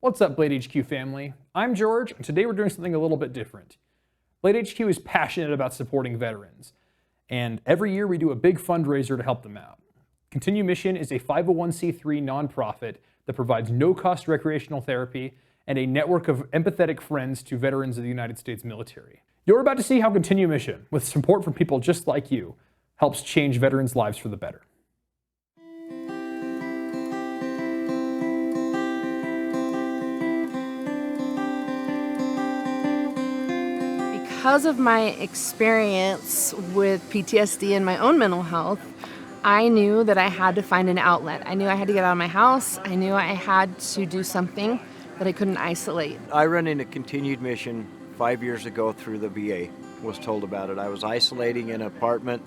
What's up, Blade HQ family? I'm George, and today we're doing something a little bit different. Blade HQ is passionate about supporting veterans, and every year we do a big fundraiser to help them out. Continue Mission is a 501c3 nonprofit that provides no-cost recreational therapy and a network of empathetic friends to veterans of the United States military. You're about to see how Continue Mission, with support from people just like you, helps change veterans' lives for the better. Because of my experience with PTSD and my own mental health, I knew that I had to find an outlet. I knew I had to get out of my house. I knew I had to do something that I couldn't isolate. I ran into Continued Mission 5 years ago through the VA, was told about it. I was isolating in an apartment,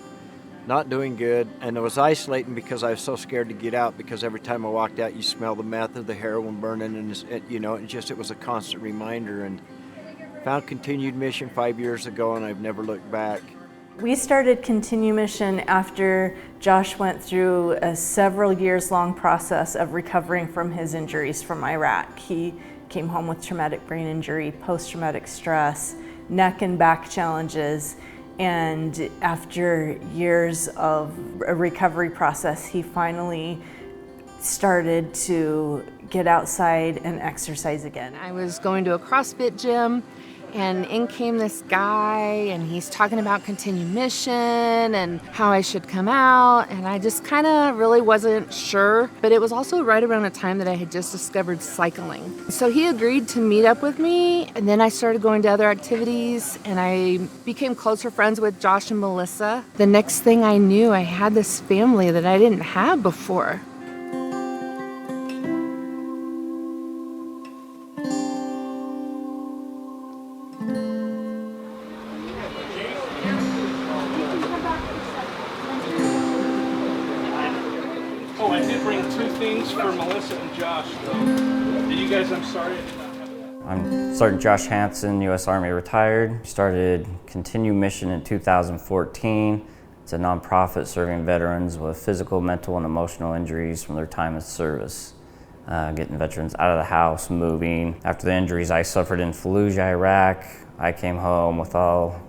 not doing good, and I was isolating because I was so scared to get out, because every time I walked out you smell the meth or the heroin burning, and it was a constant reminder. And found Continued Mission 5 years ago, and I've never looked back. We started Continue Mission after Josh went through a several years long process of recovering from his injuries from Iraq. He came home with traumatic brain injury, post-traumatic stress, neck and back challenges, and after years of a recovery process, he finally started to get outside and exercise again. I was going to a CrossFit gym, and in came this guy, and he's talking about Continue Mission and how I should come out, and I just kind of really wasn't sure. But it was also right around a time that I had just discovered cycling. So he agreed to meet up with me, and then I started going to other activities, and I became closer friends with Josh and Melissa. The next thing I knew, I had this family that I didn't have before. Oh, I did bring two things for Melissa and Josh, though. Did you guys, I'm sorry I did not have that. I'm Sergeant Josh Hansen, U.S. Army retired. Started Continue Mission in 2014. It's a nonprofit serving veterans with physical, mental, and emotional injuries from their time of service. Getting veterans out of the house, moving. After the injuries I suffered in Fallujah, Iraq, I came home with all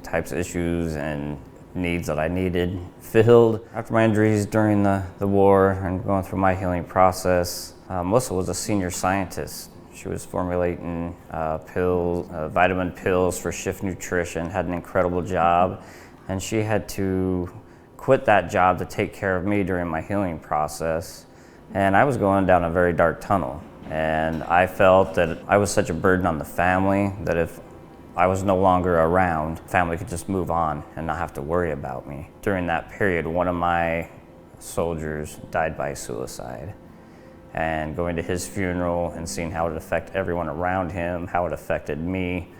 types of issues and needs that I needed filled. After my injuries during the war and going through my healing process, Melissa was a senior scientist. She was formulating vitamin pills for shift nutrition, had an incredible job, and she had to quit that job to take care of me during my healing process. And I was going down a very dark tunnel, and I felt that I was such a burden on the family that if I was no longer around, family could just move on and not have to worry about me. During that period, one of my soldiers died by suicide. And going to his funeral and seeing how it affected everyone around him, how it affected me,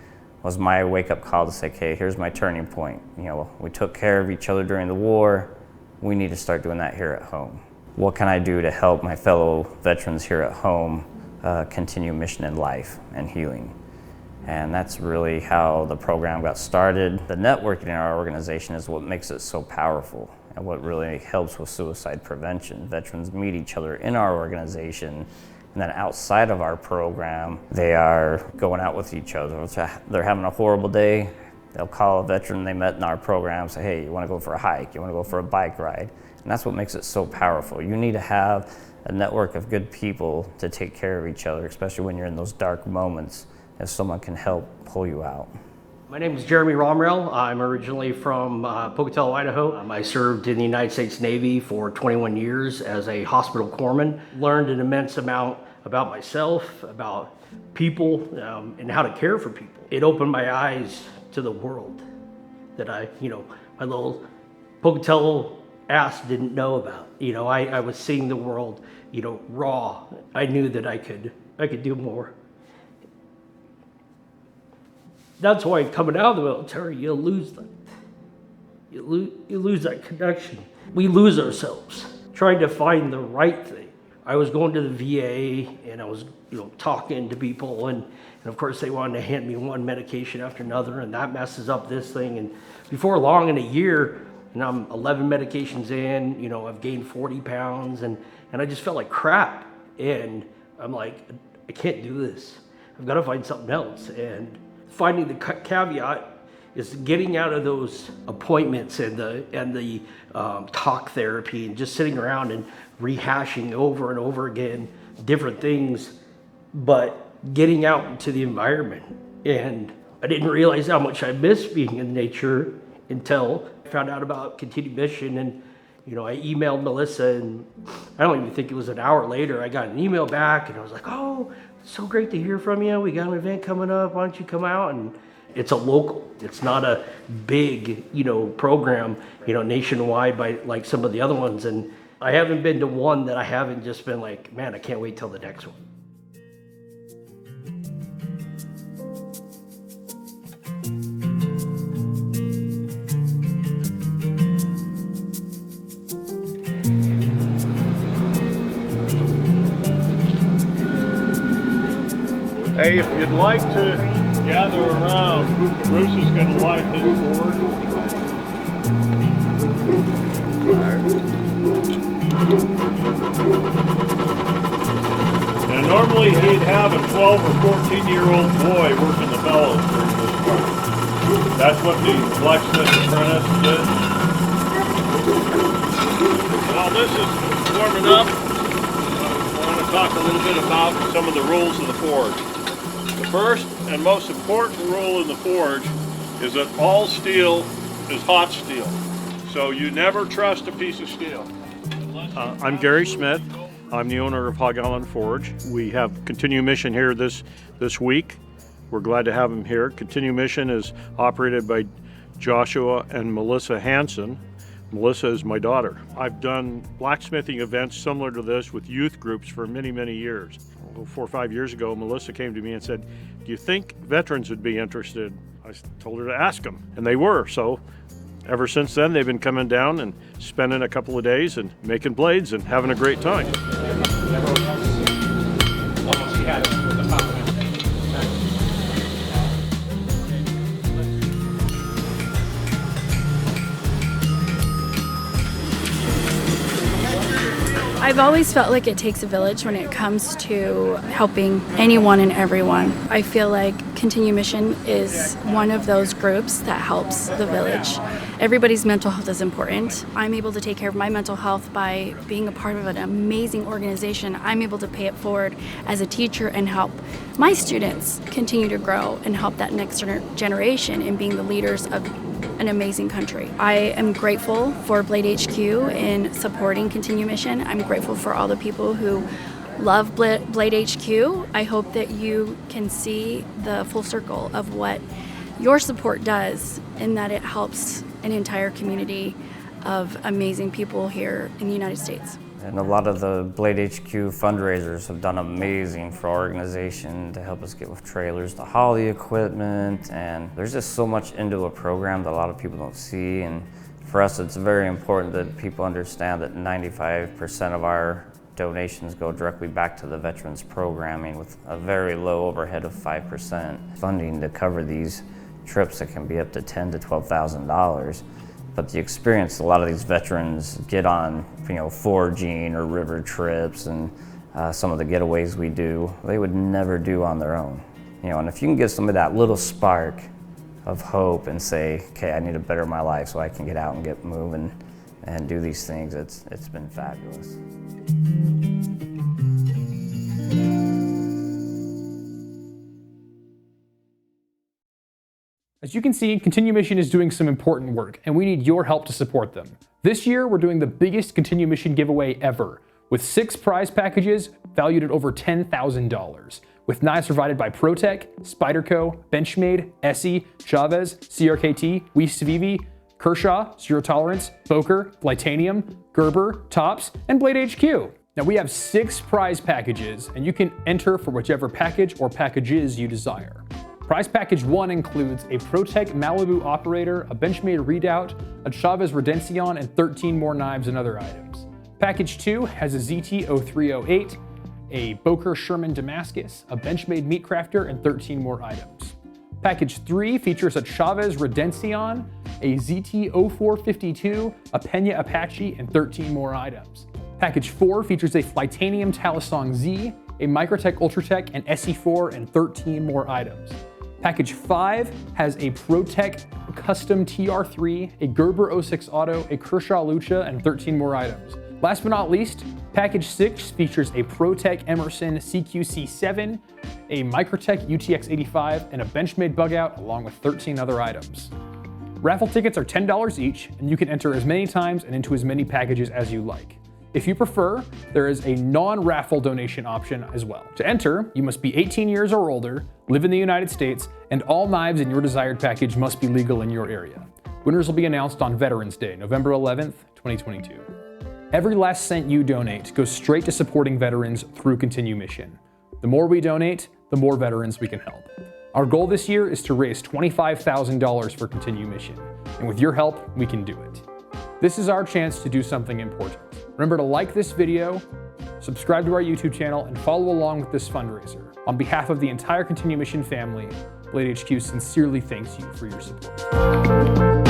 was my wake-up call to say, okay, here's my turning point. We took care of each other during the war. We need to start doing that here at home. What can I do to help my fellow veterans here at home continue mission in life and healing? And that's really how the program got started. The networking in our organization is what makes it so powerful and what really helps with suicide prevention. Veterans meet each other in our organization, and then outside of our program, they are going out with each other. They're having a horrible day, they'll call a veteran they met in our program, say, hey, you wanna go for a hike? You wanna go for a bike ride? And that's what makes it so powerful. You need to have a network of good people to take care of each other, especially when you're in those dark moments, if someone can help pull you out. My name is Jeremy Romrell. I'm originally from Pocatello, Idaho. I served in the United States Navy for 21 years as a hospital corpsman. Learned an immense amount about myself, about people, and how to care for people. It opened my eyes to the world that my little Pocatello ass didn't know about. I was seeing the world, raw. I knew that I could do more. That's why coming out of the military, you lose that. You lose that connection. We lose ourselves trying to find the right thing. I was going to the VA and I was, talking to people, and of course they wanted to hand me one medication after another, and that messes up this thing. And before long, in a year, I'm 11 medications in. I've gained 40 pounds, and I just felt like crap. And I'm like, I can't do this. I've got to find something else. And finding the caveat is getting out of those appointments and the talk therapy and just sitting around and rehashing over and over again different things, but getting out into the environment. And I didn't realize how much I missed being in nature until I found out about Continued Mission. And I emailed Melissa, and I don't even think it was an hour later, I got an email back, and I was like, oh, so great to hear from you. We got an event coming up. Why don't you come out? And it's a local. It's not a big, program, nationwide by like some of the other ones. And I haven't been to one that I haven't just been like, man, I can't wait till the next one. Hey, if you'd like to gather around, Bruce is going to light his board. And normally he'd have a 12 or 14-year-old boy working the bellows during this part. That's what the blacksmith apprentice did. While this is warming up, I want to talk a little bit about some of the rules of the forge. The first and most important rule in the forge is that all steel is hot steel. So you never trust a piece of steel. I'm Gary Smith. I'm the owner of Hog Island Forge. We have Continue Mission here this week. We're glad to have them here. Continue Mission is operated by Joshua and Melissa Hansen. Melissa is my daughter. I've done blacksmithing events similar to this with youth groups for many, many years. 4 or 5 years ago, Melissa came to me and said, do you think veterans would be interested? I told her to ask them, and they were. So ever since then, they've been coming down and spending a couple of days and making blades and having a great time. I've always felt like it takes a village when it comes to helping anyone and everyone. I feel like Continue Mission is one of those groups that helps the village. Everybody's mental health is important. I'm able to take care of my mental health by being a part of an amazing organization. I'm able to pay it forward as a teacher and help my students continue to grow and help that next generation in being the leaders of an amazing country. I am grateful for Blade HQ in supporting Continue Mission. I'm grateful for all the people who love Blade HQ. I hope that you can see the full circle of what your support does and that it helps an entire community of amazing people here in the United States. And a lot of the Blade HQ fundraisers have done amazing for our organization to help us get with trailers to haul the equipment. And there's just so much into a program that a lot of people don't see. And for us, it's very important that people understand that 95% of our donations go directly back to the veterans programming with a very low overhead of 5%. Funding to cover these trips that can be up to $10,000 to $12,000. But the experience a lot of these veterans get on, foraging or river trips and some of the getaways we do, they would never do on their own. And if you can give somebody that little spark of hope and say, okay, I need to better my life so I can get out and get moving and do these things, it's been fabulous. As you can see, Continue Mission is doing some important work, and we need your help to support them. This year, we're doing the biggest Continue Mission giveaway ever, with 6 prize packages valued at over $10,000, with knives provided by ProTech, Spyderco, Benchmade, Essie, Chavez, CRKT, CIVIVI, Kershaw, Zero Tolerance, Boker, Titanium, Gerber, Tops, and Blade HQ. Now we have 6 prize packages, and you can enter for whichever package or packages you desire. Prize package 1 includes a ProTech Malibu operator, a Benchmade readout, a Chavez Redencion, and 13 more knives and other items. Package 2 has a ZT-0308, a Boker Sherman Damascus, a Benchmade meat crafter, and 13 more items. Package 3 features a Chavez Redencion, a ZT-0452, a Pena Apache, and 13 more items. Package 4 features a Titanium Talisong Z, a Microtech Ultratech, an SE4, and 13 more items. Package 5 has a ProTech Custom TR3, a Gerber 06 Auto, a Kershaw Lucha, and 13 more items. Last but not least, Package 6 features a ProTech Emerson CQC7, a Microtech UTX85, and a Benchmade bug out, along with 13 other items. Raffle tickets are $10 each, and you can enter as many times and into as many packages as you like. If you prefer, there is a non-raffle donation option as well. To enter, you must be 18 years or older, live in the United States, and all knives in your desired package must be legal in your area. Winners will be announced on Veterans Day, November 11th, 2022. Every last cent you donate goes straight to supporting veterans through Continue Mission. The more we donate, the more veterans we can help. Our goal this year is to raise $25,000 for Continue Mission, and with your help, we can do it. This is our chance to do something important. Remember to like this video, subscribe to our YouTube channel, and follow along with this fundraiser. On behalf of the entire Continue Mission family, Blade HQ sincerely thanks you for your support.